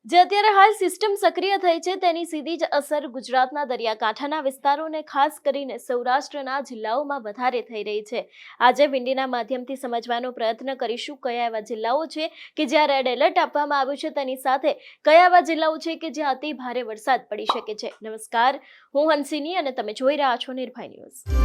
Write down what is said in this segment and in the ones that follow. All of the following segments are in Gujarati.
જે અત્યારે હાલ સિસ્ટમ સક્રિય થઈ છે તેની સીધી જ અસર ગુજરાતના દરિયાકાંઠાના વિસ્તારોને ખાસ કરીને સૌરાષ્ટ્રના જિલ્લાઓમાં વધારે થઈ રહી છે। આજે વિંડીના માધ્યમથી સમજવાનો પ્રયત્ન કરીશું કયા એવા જિલ્લાઓ છે કે જ્યાં રેડ એલર્ટ આપવામાં આવ્યું છે, તેની સાથે કયા એવા જિલ્લાઓ છે કે જ્યાં અતિ ભારે વરસાદ પડી શકે છે। નમસ્કાર, હું હંસિની અને તમે જોઈ રહ્યા છો નિર્ભય ન્યૂઝ।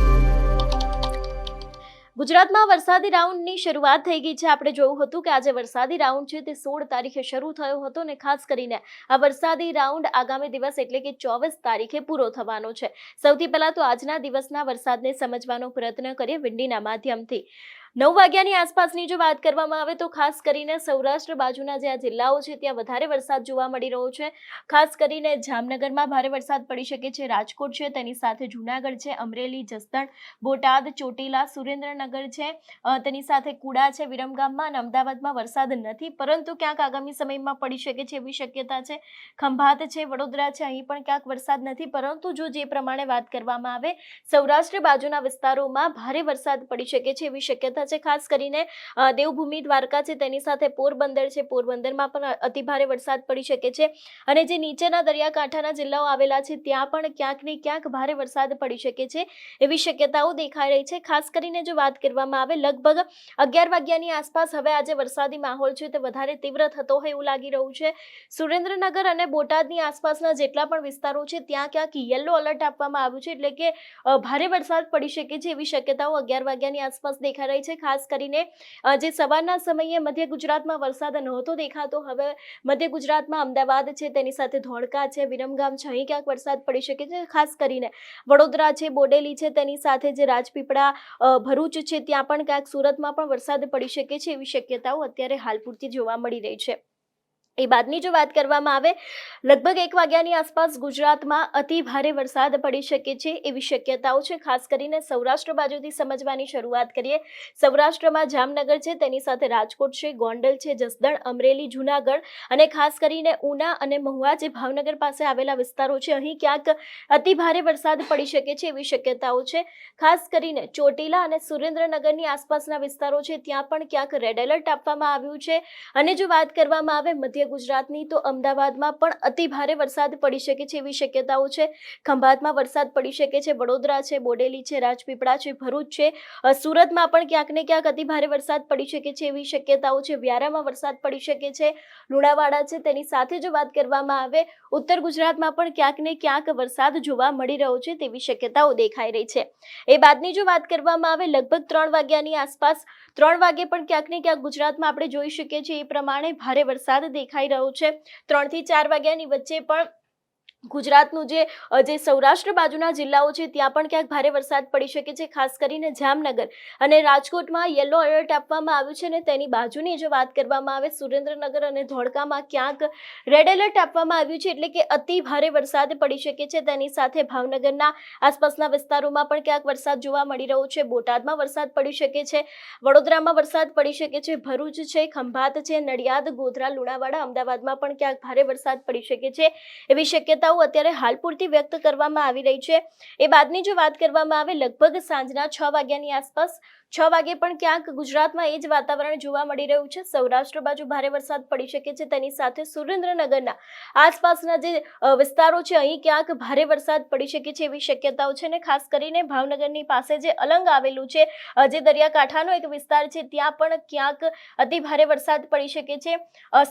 ગુજરાતમાં વરસાદી રાઉન્ડની શરૂઆત થઈ ગઈ છે। આપણે જોયું હતું કે આજે વરસાદી રાઉન્ડ છે તે 16 તારીખે શરૂ થયો હતો અને ખાસ કરીને આ વરસાદી રાઉન્ડ આગામી દિવસ એટલે કે 24 તારીખે પૂરો થવાનો છે। સૌથી પહેલા તો આજના દિવસના વરસાદને સમજવાનો પ્રયત્ન કરીએ વિંડીના માધ્યમથી। 9 વાગ્યાની આસપાસની જો વાત કરવામાં આવે તો ખાસ કરીને સૌરાષ્ટ્ર બાજુના જે આ જિલ્લાઓ છે ત્યાં વધારે વરસાદ જોવા મળી રહ્યો છે। ખાસ કરીને જામનગરમાં ભારે વરસાદ પડી શકે છે, રાજકોટ છે, તેની સાથે જૂનાગઢ છે, અમરેલી, જસદણ, બોટાદ, ચોટીલા, સુરેન્દ્રનગર છે, તેની સાથે કુડા છે, વિરમગામમાં અને અમદાવાદમાં વરસાદ નથી, પરંતુ ક્યાંક આગામી સમયમાં પડી શકે છે એવી શક્યતા છે। ખંભાત છે, વડોદરા છે, અહીં પણ ક્યાંક વરસાદ નથી, પરંતુ જો જે પ્રમાણે વાત કરવામાં આવે સૌરાષ્ટ્ર બાજુના વિસ્તારોમાં ભારે વરસાદ પડી શકે છે એવી શક્યતા છે। ખાસ કરીને દેવભૂમિ દ્વારકા છે, તેની સાથે પોરબંદર છે, પોરબંદરમાં પણ અતિ ભારે વરસાદ પડી શકે છે અને જે નીચેના દરિયાકાંઠાના જિલ્લાઓ આવેલા છે ત્યાં પણ ક્યાંક ને ક્યાંક ભારે વરસાદ પડી શકે છે એવી શક્યતાઓ દેખાઈ રહી છે। ખાસ કરીને જો વાત કરવામાં આવે લગભગ 11 વાગ્યાની આસપાસ હવે આજે વરસાદી માહોલ છે તે વધારે તીવ્ર થતો હોય એવું લાગી રહ્યું છે। સુરેન્દ્રનગર અને બોટાદની આસપાસના જેટલા પણ વિસ્તારો છે ત્યાં ક્યાંક યલો એલર્ટ આપવામાં આવ્યું છે, એટલે કે ભારે વરસાદ પડી શકે છે એવી શક્યતાઓ 11 વાગ્યાની આસપાસ દેખાઈ રહી છે। ખાસ કરીને જે સવારના સમયે મધ્ય ગુજરાતમાં વરસાદ નહોતો દેખાતો, હવે મધ્ય ગુજરાતમાં અમદાવાદ છે, તેની સાથે ધોળકા છે, વિરમગામ છે, અહીં ક્યાંક વરસાદ પડી શકે છે। ખાસ કરીને વડોદરા છે, બોડેલી છે, તેની સાથે જે રાજપીપળા, ભરૂચ છે, ત્યાં પણ ક્યાંક સુરતમાં પણ વરસાદ પડી શકે છે એવી શક્યતાઓ અત્યારે હાલ પૂરતી જોવા મળી રહી છે। એ બાદની જો વાત કરવામાં આવે લગભગ 1 વાગ્યાની આસપાસ ગુજરાતમાં અતિ ભારે વરસાદ પડી શકે છે એવી શક્યતાઓ છે। ખાસ કરીને સૌરાષ્ટ્ર બાજુથી સમજવાની શરૂઆત કરીએ। સૌરાષ્ટ્રમાં જામનગર છે, તેની સાથે રાજકોટ છે, ગોંડલ છે, જસદણ, અમરેલી, જૂનાગઢ અને ખાસ કરીને ઉના અને મહુવા જે ભાવનગર પાસે આવેલા વિસ્તારો છે, અહીં ક્યાંક અતિ ભારે વરસાદ પડી શકે છે એવી શક્યતાઓ છે। ખાસ કરીને ચોટીલા અને સુરેન્દ્રનગરની આસપાસના વિસ્તારો છે ત્યાં પણ ક્યાંક રેડ એલર્ટ આપવામાં આવ્યું છે અને જો વાત કરવામાં આવે મધ્ય ગુજરાતની તો અમદાવાદમાં પણ અતિ ભારે વરસાદ પડી શકે છે એવી શક્યતાઓ છે। ખંભાતમાં વરસાદ પડી શકે છે, વડોદરા છે, બોડેલી છે, રાજપીપળા છે, ભરૂચ છે, સુરતમાં પણ ક્યાંક ને ક્યાંક અતિ ભારે વરસાદ પડી શકે છે એવી શક્યતાઓ છે। વ્યારામાં વરસાદ પડી શકે છે, લુણાવાડા છે, તેની સાથે જો વાત કરવામાં આવે ઉત્તર ગુજરાતમાં પણ ક્યાંક ને ક્યાંક વરસાદ જોવા મળી રહ્યો છે તેવી શક્યતાઓ દેખાઈ રહી છે। એ બાદની જો વાત કરવામાં આવે લગભગ 3 વાગ્યાની આસપાસ 3 વાગે પણ ક્યાંક ને ક્યાંક ગુજરાતમાં આપણે જોઈ શકીએ છીએ એ પ્રમાણે ભારે વરસાદ દેખાઈ રહ્યો છે। 3 થી 4 વાગ્યાની વચ્ચે પણ ગુજરાતનું જે સૌરાષ્ટ્ર બાજુના જિલ્લાઓ છે ત્યાં પણ ક્યાંક ભારે વરસાદ પડી શકે છે। ખાસ કરીને જામનગર અને રાજકોટમાં યલો એલર્ટ આપવામાં આવ્યું છે અને તેની બાજુની જો વાત કરવામાં આવે સુરેન્દ્રનગર અને ધોળકામાં ક્યાંક રેડ એલર્ટ આપવામાં આવ્યું છે, એટલે કે અતિ ભારે વરસાદ પડી શકે છે। તેની સાથે ભાવનગરના આસપાસના વિસ્તારોમાં પણ ક્યાંક વરસાદ જોવા મળી રહ્યો છે, બોટાદમાં વરસાદ પડી શકે છે, વડોદરામાં વરસાદ પડી શકે છે, ભરૂચ છે, ખંભાત છે, નડિયાદ, ગોધરા, લુણાવાડા, અમદાવાદમાં પણ ક્યાંક ભારે વરસાદ પડી શકે છે એવી શક્યતા અત્યારે હાલ પૂરતી વ્યક્ત કરવામાં આવી રહી છે। એ બાદની જો વાત કરવામાં આવે લગભગ સાંજના 6 વાગ્યાની આસપાસ 6 વાગે પણ ક્યાંક ગુજરાતમાં એ જ વાતાવરણ જોવા મળી રહ્યું છે। સૌરાષ્ટ્ર બાજુ ભારે વરસાદ પડી શકે છે, તેની સાથે સુરેન્દ્રનગરના આસપાસના જે વિસ્તારો છે અહીં ક્યાંક ભારે વરસાદ પડી શકે છે એવી શક્યતાઓ છે અને ખાસ કરીને ભાવનગરની પાસે જે અલંગ આવેલું છે, જે દરિયાકાંઠાનો એક વિસ્તાર છે, ત્યાં પણ ક્યાંક અતિ ભારે વરસાદ પડી શકે છે।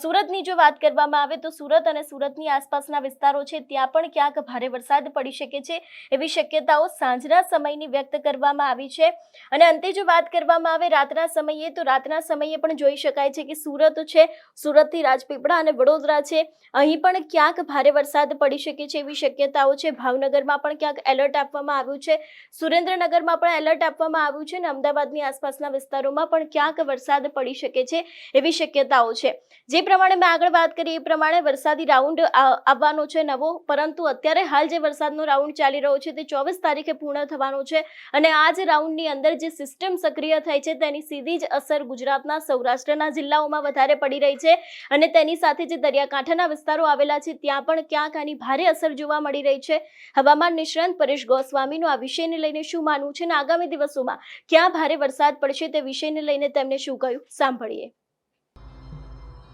સુરતની જો વાત કરવામાં આવે તો સુરત અને સુરતની આસપાસના વિસ્તારો છે ત્યાં પણ ક્યાંક ભારે વરસાદ પડી શકે છે એવી શક્યતાઓ સાંજના સમયની વ્યક્ત કરવામાં આવી છે। અને અંતે જો વાત કરવામાં આવે રાતના સમયે તો રાતના સમયે પણ જોઈ શકાય છે કે સુરત છે, સુરતથી રાજપીપળા અને વડોદરા છે, અહીં પણ ક્યાંક ભારે વરસાદ પડી શકે છે એવી શક્યતાઓ છે। ભાવનગરમાં પણ ક્યાંક એલર્ટ આપવામાં આવ્યું છે, સુરેન્દ્રનગરમાં પણ એલર્ટ આપવામાં આવ્યું છે અને અમદાવાદની આસપાસના વિસ્તારોમાં પણ ક્યાંક વરસાદ પડી શકે છે એવી શક્યતાઓ છે। જે પ્રમાણે મેં આગળ વાત કરી એ પ્રમાણે વરસાદી રાઉન્ડ આવવાનો છે નવો, પરંતુ અત્યારે હાલ જે વરસાદનો રાઉન્ડ ચાલી રહ્યો છે તે 24 તારીખે પૂર્ણ થવાનો છે અને આ જ રાઉન્ડની અંદર જે સિસ્ટમ સક્રિય થઈ છે તેની સીધી જ અસર ગુજરાતના સૌરાષ્ટ્રના જિલ્લાઓમાં વધારે પડી રહી છે અને તેની સાથે જે દરિયાકાંઠાના વિસ્તારો આવેલા છે ત્યાં પણ ક્યાંક આની ભારે અસર જોવા મળી રહી છે। હવામાન નિષ્ણાંત પરેશ ગોસ્વામીનું આ વિષયને લઈને શું માનવું છે અને આગામી દિવસોમાં ક્યાં ભારે વરસાદ પડશે તે વિષયને લઈને તેમને શું કહ્યું, સાંભળીએ।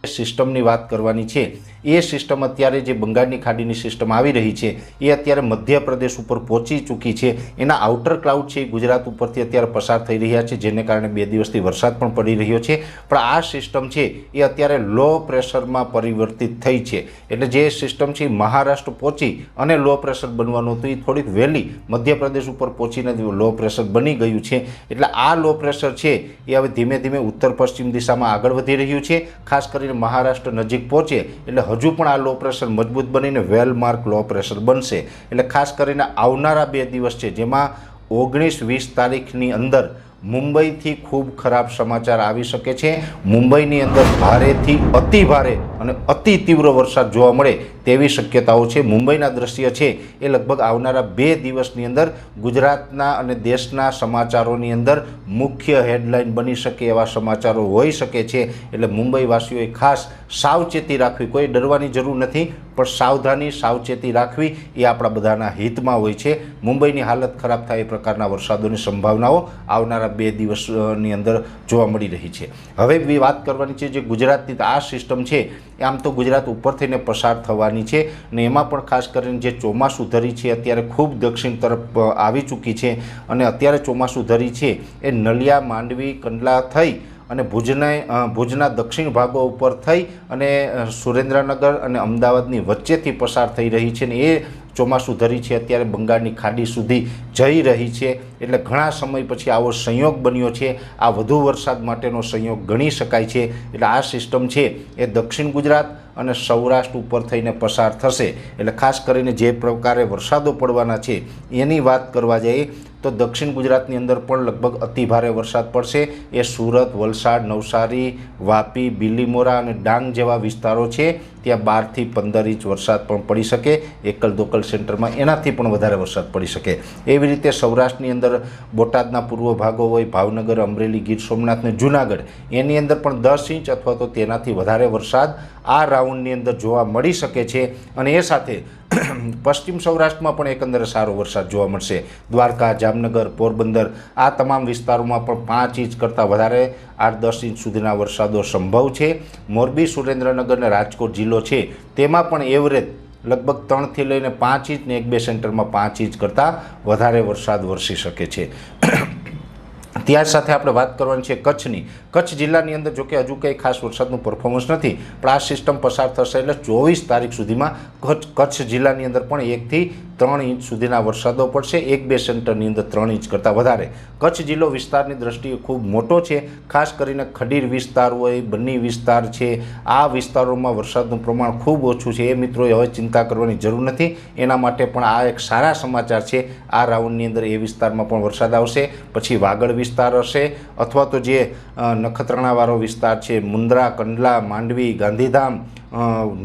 સિસ્ટમની વાત કરવાની છે એ સિસ્ટમ અત્યારે જે બંગાળની ખાડીની સિસ્ટમ આવી રહી છે એ અત્યારે મધ્યપ્રદેશ ઉપર પહોંચી ચૂકી છે. એના આઉટર ક્લાઉડ છે એ ગુજરાત ઉપરથી અત્યારે પસાર થઈ રહ્યા છે, જેને કારણે 2 દિવસથી વરસાદ પણ પડી રહ્યો છે. પણ આ સિસ્ટમ છે એ અત્યારે લો પ્રેશરમાં પરિવર્તિત થઈ છે. એટલે જે સિસ્ટમ છે એ મહારાષ્ટ્ર પહોંચી અને લો પ્રેશર બનવાનું હતું એ થોડીક વહેલી મધ્યપ્રદેશ ઉપર પહોંચીને લો પ્રેશર બની ગયું છે. એટલે આ લો પ્રેશર છે એ હવે ધીમે ધીમે ઉત્તર પશ્ચિમ દિશામાં આગળ વધી રહ્યું છે. ખાસ કરીને મહારાષ્ટ્ર નજીક પહોંચે એટલે હજુ પણ આ લો પ્રેશર મજબૂત બનીને વેલમાર્ક લો પ્રેશર બનશે. એટલે ખાસ કરીને આવનારા 2 દિવસ છે જેમાં 19-20 તારીખની અંદર મુંબઈથી ખૂબ ખરાબ સમાચાર આવી શકે છે. મુંબઈની અંદર ભારેથી અતિ ભારે અને અતિ તીવ્ર વરસાદ જોવા મળે તેવી શક્યતાઓ છે. મુંબઈના દ્રશ્ય છે એ લગભગ આવનારા 2 દિવસની અંદર ગુજરાતના અને દેશના સમાચારોની અંદર મુખ્ય હેડલાઇન બની શકે એવા સમાચારો હોઈ શકે છે. એટલે મુંબઈવાસીઓએ ખાસ સાવચેતી રાખવી, કોઈ ડરવાની જરૂર નથી, પણ સાવધાની સાવચેતી રાખવી એ આપણા બધાના હિતમાં હોય છે. મુંબઈની હાલત ખરાબ થાય એ પ્રકારના વરસાદોની સંભાવનાઓ આવનારા 2 દિવસની અંદર જોવા મળી રહી છે. હવે વાત કરવાની છે જે ગુજરાતની આ સિસ્ટમ છે આમ તો ગુજરાત ઉપર થઈને પસાર થવાની છે અને એમાં પણ ખાસ કરીને જે ચોમાસું ધરી છે અત્યારે ખૂબ દક્ષિણ તરફ આવી ચૂકી છે અને અત્યારે ચોમાસું ધરી છે એ નલિયા, માંડવી, કંડલા થઈ અને ભુજના દક્ષિણ ભાગો ઉપર થઈ અને સુરેન્દ્રનગર અને અમદાવાદની વચ્ચેથી પસાર થઈ રહી છે ને એ ચોમાસું ધરી છે અત્યારે બંગાળની ખાડી સુધી જઈ રહી છે. એટલે ઘણા સમય પછી આવો સંયોગ બન્યો છે. આ વધુ વરસાદ માટેનો સંયોગ ગણી શકાય છે. એટલે આ સિસ્ટમ છે એ દક્ષિણ ગુજરાત અને સૌરાષ્ટ્ર ઉપર થઈને પસાર થશે. એટલે ખાસ કરીને જે પ્રકારે વરસાદો પડવાના છે એની વાત કરવા જઈએ તો દક્ષિણ ગુજરાતની અંદર પણ લગભગ અતિ ભારે વરસાદ પડશે. એ સુરત, વલસાડ, નવસારી, વાપી, બિલીમોરા અને ડાંગ જેવા વિસ્તારો છે ત્યાં 12 થી 15 ઇંચ વરસાદ પણ પડી શકે. એકલ દોકલ સેન્ટરમાં એનાથી પણ વધારે વરસાદ પડી શકે. એવી રીતે સૌરાષ્ટ્રની અંદર બોટાદના પૂર્વ ભાગો હોય, ભાવનગર, અમરેલી, ગીર સોમનાથ ને જૂનાગઢ એની અંદર પણ 10 ઇંચ અથવા તો તેનાથી વધારે વરસાદ આ રાઉન્ડની અંદર જોવા મળી શકે છે. અને એ સાથે પશ્ચિમ સૌરાષ્ટ્રમાં પણ એકંદરે સારો વરસાદ જોવા મળશે. દ્વારકા, જામનગર, પોરબંદર આ તમામ વિસ્તારોમાં પણ 5 ઇંચ કરતાં વધારે 8-10 ઇંચ સુધીના વરસાદો સંભવ છે. મોરબી, સુરેન્દ્રનગર અને રાજકોટ જિલ્લો છે તેમાં પણ એવરેજ લગભગ 3 થી લઈને 5 ઇંચ ને 1-2 સેન્ટરમાં 5 ઇંચ કરતાં વધારે વરસાદ વરસી શકે છે. ત્યાર સાથે આપણે વાત કરવાની છે કચ્છની. કચ્છ જિલ્લાની અંદર જોકે હજુ કંઈ ખાસ વરસાદનું પરફોર્મન્સ નથી, પણ આ સિસ્ટમ પસાર થશે એટલે 24 તારીખ સુધીમાં કચ્છ જિલ્લાની અંદર પણ 1 થી 3 ઇંચ સુધીના વરસાદો પડશે. 1-2 સેન્ટરની અંદર 3 ઇંચ કરતાં વધારે. કચ્છ જિલ્લો વિસ્તારની દ્રષ્ટિએ ખૂબ મોટો છે. ખાસ કરીને ખડીર વિસ્તાર હોય, બન્ની વિસ્તાર છે, આ વિસ્તારોમાં વરસાદનું પ્રમાણ ખૂબ ઓછું છે. એ મિત્રોએ હવે ચિંતા કરવાની જરૂર નથી. એના માટે પણ આ એક સારા સમાચાર છે. આ રાઉન્ડની અંદર એ વિસ્તારમાં પણ વરસાદ આવશે. પછી વાગડ વિસ્તાર હશે અથવા તો જે નખત્રાણાવાળો વિસ્તાર છે, મુન્દ્રા, કંડલા, માંડવી, ગાંધીધામ,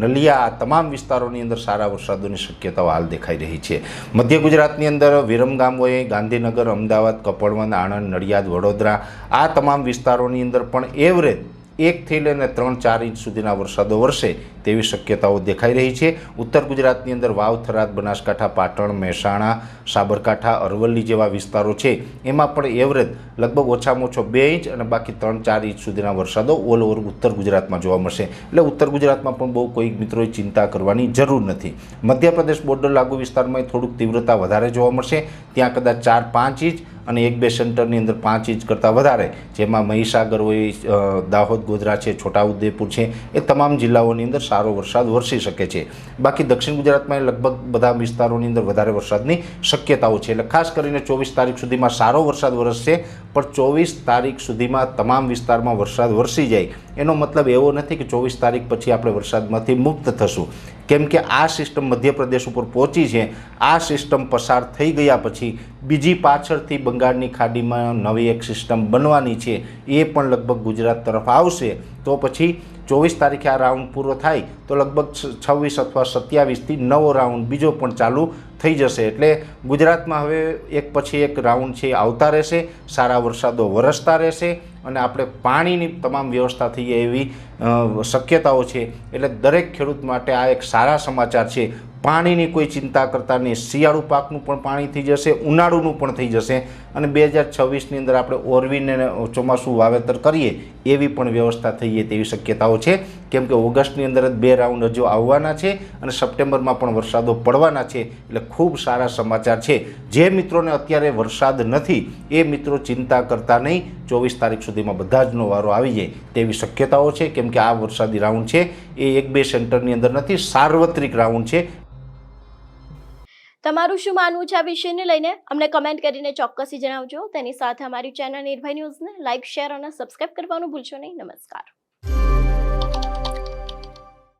નલિયા આ તમામ વિસ્તારોની અંદર સારા વરસાદોની શક્યતાઓ હાલ દેખાઈ રહી છે. મધ્ય ગુજરાતની અંદર વિરમગામ હોય, ગાંધીનગર, અમદાવાદ, કપડવંજ, આણંદ, નડિયાદ, વડોદરા આ તમામ વિસ્તારોની અંદર પણ એવરેજ 1 થી લઈને 3-4 ઇંચ સુધીના વરસાદો વરસે તેવી શક્યતાઓ દેખાઈ રહી છે. ઉત્તર ગુજરાતની અંદર વાવ, થરાદ, બનાસકાંઠા, પાટણ, મહેસાણા, સાબરકાંઠા, અરવલ્લી જેવા વિસ્તારો છે એમાં પણ એવરેજ લગભગ ઓછામાં ઓછો 2 ઇંચ અને બાકી 3-4 ઇંચ સુધીના વરસાદો ઓલ ઓવર ઉત્તર ગુજરાતમાં જોવા મળશે. એટલે ઉત્તર ગુજરાતમાં પણ બહુ કોઈ મિત્રોએ ચિંતા કરવાની જરૂર નથી. મધ્યપ્રદેશ બોર્ડર લાગુ વિસ્તારમાં થોડુંક તીવ્રતા વધારે જોવા મળશે. ત્યાં કદાચ 4-5 ઇંચ અને 1-2 સેન્ટરની અંદર 5 ઇંચ કરતાં વધારે, જેમાં મહીસાગર હોય, દાહોદ, ગોધરા છે, છોટાઉદેપુર છે એ તમામ જિલ્લાઓની અંદર સારો વરસાદ વરસી શકે છે. બાકી દક્ષિણ ગુજરાતમાં લગભગ બધા વિસ્તારોની અંદર વધારે વરસાદની શક્યતાઓ છે. એટલે ખાસ કરીને 24 તારીખ સુધીમાં સારો વરસાદ વરસશે. પણ 24 તારીખ સુધીમાં તમામ વિસ્તારમાં વરસાદ વરસી જાય એનો મતલબ એવો નથી કે 24 તારીખ પછી આપણે વરસાદમાંથી મુક્ત થશું. કેમ કે આ સિસ્ટમ મધ્યપ્રદેશ ઉપર પહોંચી છે. આ સિસ્ટમ પસાર થઈ ગયા પછી બીજી પાછળથી બંગાળની ખાડીમાં નવી એક સિસ્ટમ બનવાની છે. એ પણ લગભગ ગુજરાત તરફ આવશે. તો પછી 24 તારીખે આ રાઉન્ડ પૂરો થાય તો લગભગ 26 અથવા 27થી નવો રાઉન્ડ બીજો પણ ચાલુ થઈ જશે. એટલે ગુજરાતમાં હવે એક પછી એક રાઉન્ડ છે આવતા રહેશે, સારા વરસાદો વરસતા રહેશે અને આપણે પાણીની તમામ વ્યવસ્થા થઈ જાય એવી શક્યતાઓ છે. એટલે દરેક ખેડૂત માટે આ એક સારા સમાચાર છે. પાણીની કોઈ ચિંતા કરતા નહીં. શિયાળુ પાકનું પણ પાણી થઈ જશે, ઉનાળુનું પણ થઈ જશે અને 2026ની અંદર આપણે ઓરવીને ચોમાસું વાવેતર કરીએ એવી પણ વ્યવસ્થા થઈ જાય તેવી શક્યતાઓ છે. કેમ કે ઓગસ્ટની અંદર જ 2 રાઉન્ડ હજુ આવવાના છે અને સપ્ટેમ્બરમાં પણ વરસાદો પડવાના છે. એટલે ખૂબ સારા સમાચાર છે. જે મિત્રોને અત્યારે વરસાદ નથી એ મિત્રો ચિંતા કરતા નહીં, 24 તારીખ સુધીમાં બધા જનો વારો આવી જાય તેવી શક્યતાઓ છે. કેમ કે આ વરસાદી રાઉન્ડ છે એ 1-2 સેન્ટરની અંદર નથી, સાર્વત્રિક રાઉન્ડ છે. તમારું શું માનવું છે આ વિષયને લઈને અમને કમેન્ટ કરીને ચોક્કસથી જણાવજો. તેની સાથે અમારી ચેનલ નિર્ભય ન્યૂઝને લાઇક, શેર અને સબસ્ક્રાઇબ કરવાનું ભૂલશો નહીં. નમસ્કાર.